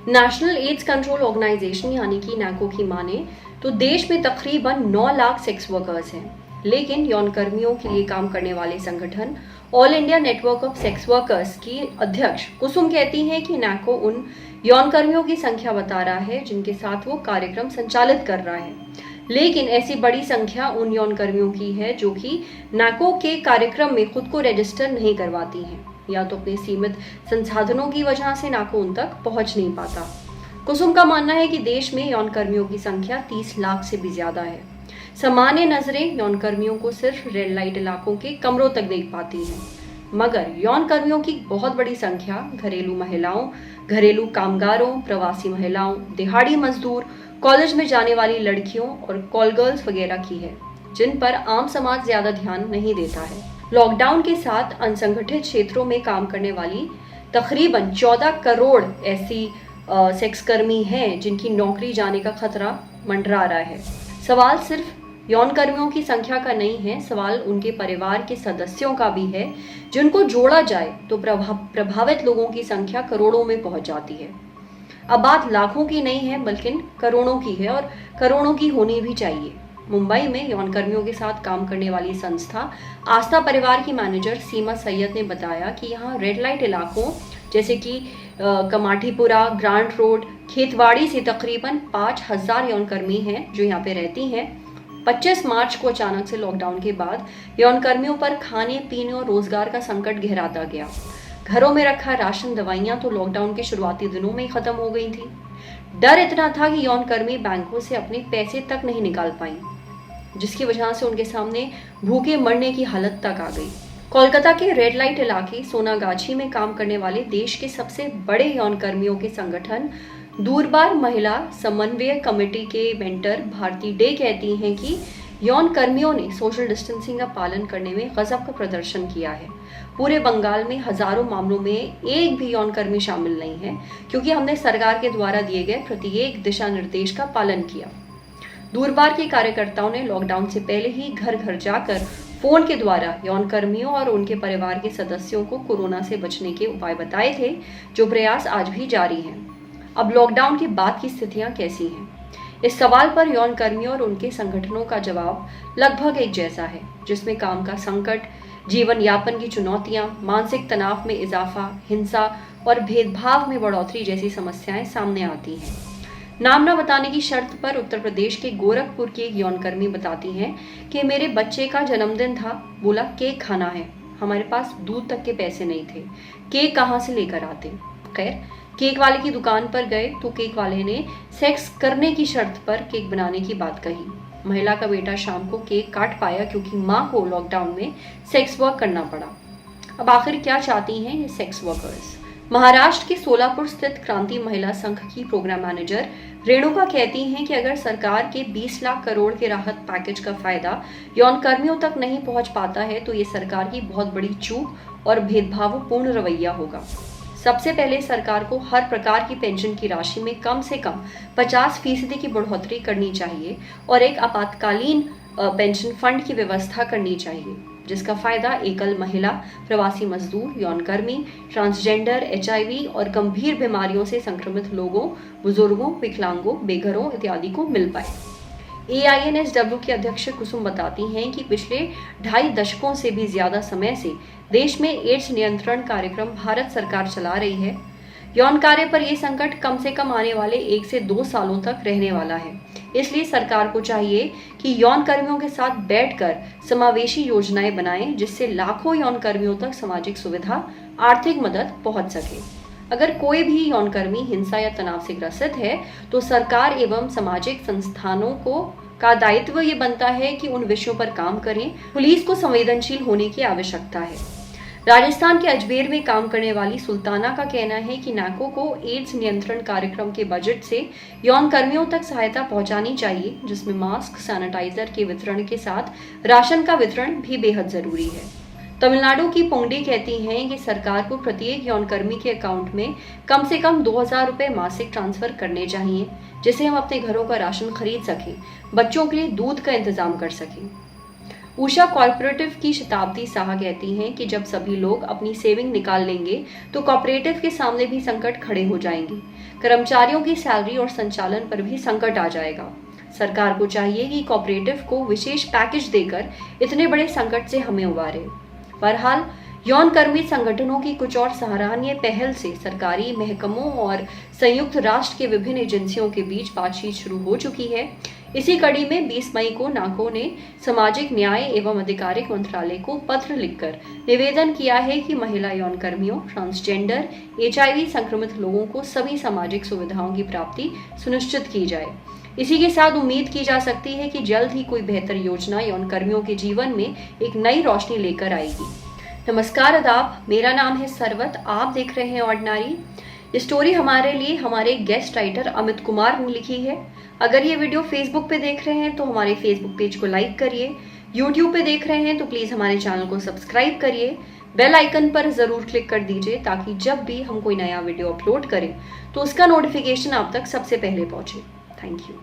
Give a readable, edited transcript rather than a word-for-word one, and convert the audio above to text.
National AIDS control organisation यानी कि नैको की माने तो देश में तकरीबन 9 लाख सेक्स वर्कर्स हैं, लेकिन यौन कर्मियों के लिए काम करने वाले संगठन all India network of sex workers की अध्यक्ष कुसुम कहती हैं कि नैको उन यौन कर्मियों की संख्या बता रहा है जिनके साथ वो कार्यक्रम संचालित कर रहा है, लेकिन ऐसी बड़ी संख्या उन यौन कर्मियों की है जो कि नैको के कार्यक्रम में खुद को रजिस्टर नहीं करवाती हैं या तो अपने सीमित संसाधनों की वजह से नैको उन तक पहुंच नहीं पाता। कुसुम का मानना है कि देश में यौन कर्मियों की संख्या 30 लाख से भी ज्यादा है। सामान्य नजरें यौन कर्मियों को सिर्फ रेड लाइट इलाकों के कमरों तक देख पाती हैं, मगर यौन कर्मियों की बहुत बड़ी संख्या घरेलू महिलाओं, घरेलू कामगारों, प्रवासी महिलाओं, दिहाड़ी मजदूर, कॉलेज में जाने वाली लड़कियों और कॉल गर्ल्स वगैरह की है, जिन पर आम समाज ज्यादा ध्यान नहीं देता है। लॉकडाउन के साथ असंगठित क्षेत्रों में काम करने वाली तकरीबन 14 करोड़ ऐसी सेक्स कर्मी हैं जिनकी नौकरी जाने का खतरा मंडरा रहा है। सवाल सिर्फ यौन कर्मियों की संख्या का नहीं है, सवाल उनके परिवार के सदस्यों का भी है, जिनको जोड़ा जाए तो प्रभावित लोगों की संख्या करोड़ों में पहुंच जाती है। अब बात लाखों की नहीं है बल्कि करोड़ों की है और करोड़ों की होनी भी चाहिए। मुंबई में यौन कर्मियों के साथ काम करने वाली संस्था आस्था परिवार की मैनेजर सीमा सैयद ने बताया कि यहाँ रेड लाइट इलाकों जैसे कि कमाठीपुरा, ग्रांट रोड, खेतवाड़ी से तकरीबन 5,000 यौन कर्मी हैं जो यहाँ पे रहती हैं। 25 मार्च को अचानक से लॉकडाउन के बाद यौन कर्मियों पर खाने पीने और रोजगार का संकट गहराता गया। घरों में रखा राशन, दवाइयां तो लॉकडाउन के शुरुआती दिनों में ही खत्म हो गई थी। डर इतना था कि यौन कर्मी बैंकों से अपने पैसे तक नहीं निकाल पाई, जिसकी वजह से उनके सामने भूखे मरने की हालत तक आ गई। कोलकाता के रेड लाइट इलाके सोनागाछी में काम करने वाले देश के सबसे बड़े यौन कर्मियों के संगठन दूरबार महिला समन्वय कमेटी के मेंटर भारती डे कहती हैं कि यौन कर्मियों ने सोशल डिस्टेंसिंग का पालन करने में गजब का प्रदर्शन किया है। पूरे बंगाल में हजारों मामलों में एक भी यौन कर्मी शामिल नहीं है, क्योंकि हमने सरकार के द्वारा दिए गए प्रत्येक दिशा निर्देश का पालन किया। दूरबार के कार्यकर्ताओं ने लॉकडाउन से पहले ही घर घर जाकर फोन के द्वारा यौन कर्मियों और उनके परिवार के सदस्यों को कोरोना से बचने के उपाय बताए थे, जो प्रयास आज भी जारी हैं। अब लॉकडाउन के बाद की स्थितियां कैसी हैं? इस सवाल पर यौन कर्मियों और उनके संगठनों का जवाब लगभग एक जैसा है, जिसमें काम का संकट, जीवन यापन की चुनौतियां, मानसिक तनाव में इजाफा, हिंसा और भेदभाव में बढ़ोतरी जैसी समस्याएं सामने आती हैं। नाम न बताने की शर्त पर उत्तर प्रदेश के गोरखपुर की एक यौनकर्मी बताती हैं कि मेरे बच्चे का जन्मदिन था, बोला केक खाना है, हमारे पास दूध तक के पैसे नहीं थे, केक कहाँ से लेकर आते। खैर, केक वाले की दुकान पर गए तो केक वाले ने सेक्स करने की शर्त पर केक बनाने की बात कही। महिला का बेटा शाम को केक काट पाया क्योंकि माँ को लॉकडाउन में सेक्स वर्क करना पड़ा। अब आखिर क्या चाहती हैं ये सेक्स वर्कर्स? महाराष्ट्र के सोलापुर स्थित क्रांति महिला संघ की प्रोग्राम मैनेजर रेणुका कहती हैं कि अगर सरकार के 20 लाख करोड़ के राहत पैकेज का फायदा यौन कर्मियों तक नहीं पहुंच पाता है तो ये सरकार की बहुत बड़ी चूक और भेदभावपूर्ण रवैया होगा। सबसे पहले सरकार को हर प्रकार की पेंशन की राशि में कम से कम 50% की बढ़ोतरी करनी चाहिए और एक आपातकालीन पेंशन फंड की व्यवस्था करनी चाहिए, जिसका फायदा एकल महिला, प्रवासी मजदूर, यौनकर्मी, ट्रांसजेंडर, HIV और गंभीर बीमारियों से संक्रमित लोगों, बुजुर्गों, विकलांगों, बेघरों इत्यादि को मिल पाए। AINSW के अध्यक्ष कुसुम बताती हैं कि पिछले 2.5 दशकों से भी ज्यादा समय से देश में एड्स नियंत्रण कार्यक्रम भारत सरकार चला रही है। यौन कार्य पर यह संकट कम से कम आने वाले 1 से 2 सालों तक रहने वाला है। इसलिए सरकार को चाहिए कि यौन कर्मियों के साथ बैठकर समावेशी योजनाएं बनाएं, जिससे लाखों यौन कर्मियों तक सामाजिक सुविधा, आर्थिक मदद पहुंच सके। अगर कोई भी यौन कर्मी हिंसा या तनाव से ग्रसित है तो सरकार एवं सामाजिक संस्थानों का दायित्व ये बनता है कि उन विषयों पर काम करें। पुलिस को संवेदनशील होने की आवश्यकता है। राजस्थान के अजमेर में काम करने वाली सुल्ताना का कहना है कि नैको को एड्स नियंत्रण कार्यक्रम के बजट से यौन कर्मियों तक सहायता पहुंचानी चाहिए, जिसमें मास्क, सैनिटाइजर के वितरण के साथ राशन का वितरण भी बेहद जरूरी है। तमिलनाडु की पोंगडी कहती हैं कि सरकार को प्रत्येक यौनकर्मी के अकाउंट में कम से कम 2,000 रुपए मासिक ट्रांसफर करने चाहिए, जिससे हम अपने घरों का राशन खरीद सकें, बच्चों के लिए दूध का इंतजाम कर सकें। उषा कॉर्पोरेटिव की शताब्दी शाह कहती हैं कि जब सभी लोग अपनी सेविंग निकाल लेंगे तो कॉर्पोरेटिव के सामने भी संकट खड़े हो जाएंगे। कर्मचारियों की सैलरी और संचालन पर भी संकट आ जाएगा। सरकार को चाहिए कि कॉर्पोरेटिव को विशेष पैकेज देकर इतने बड़े संकट से हमें उबारे। बहरहाल यौन कर्मी संगठनों की कुछ और सराहनीय पहल से सरकारी महकमों और संयुक्त राष्ट्र के विभिन्न एजेंसियों के बीच बातचीत शुरू हो चुकी है। इसी कड़ी में 20 मई को नाको ने सामाजिक न्याय एवं अधिकारिक मंत्रालय को पत्र लिखकर निवेदन किया है कि महिला यौन कर्मियों, ट्रांसजेंडर, HIV संक्रमित लोगों को सभी सामाजिक सुविधाओं की प्राप्ति सुनिश्चित की जाए। इसी के साथ उम्मीद की जा सकती है कि जल्द ही कोई बेहतर योजना यौन कर्मियों के जीवन में एक नई रोशनी लेकर आएगी। नमस्कार आदाब, मेरा नाम है सरवत, आप देख रहे हैं ऑर्डिनरी। ये स्टोरी हमारे लिए हमारे गेस्ट राइटर अमित कुमार ने लिखी है। अगर ये वीडियो फेसबुक पे देख रहे हैं तो हमारे फेसबुक पेज को लाइक करिए। यूट्यूब पे देख रहे हैं तो प्लीज़ हमारे चैनल को सब्सक्राइब करिए। बेल आइकन पर ज़रूर क्लिक कर दीजिए ताकि जब भी हम कोई नया वीडियो अपलोड करें तो उसका नोटिफिकेशन आप तक सबसे पहले पहुंचे। Thank you.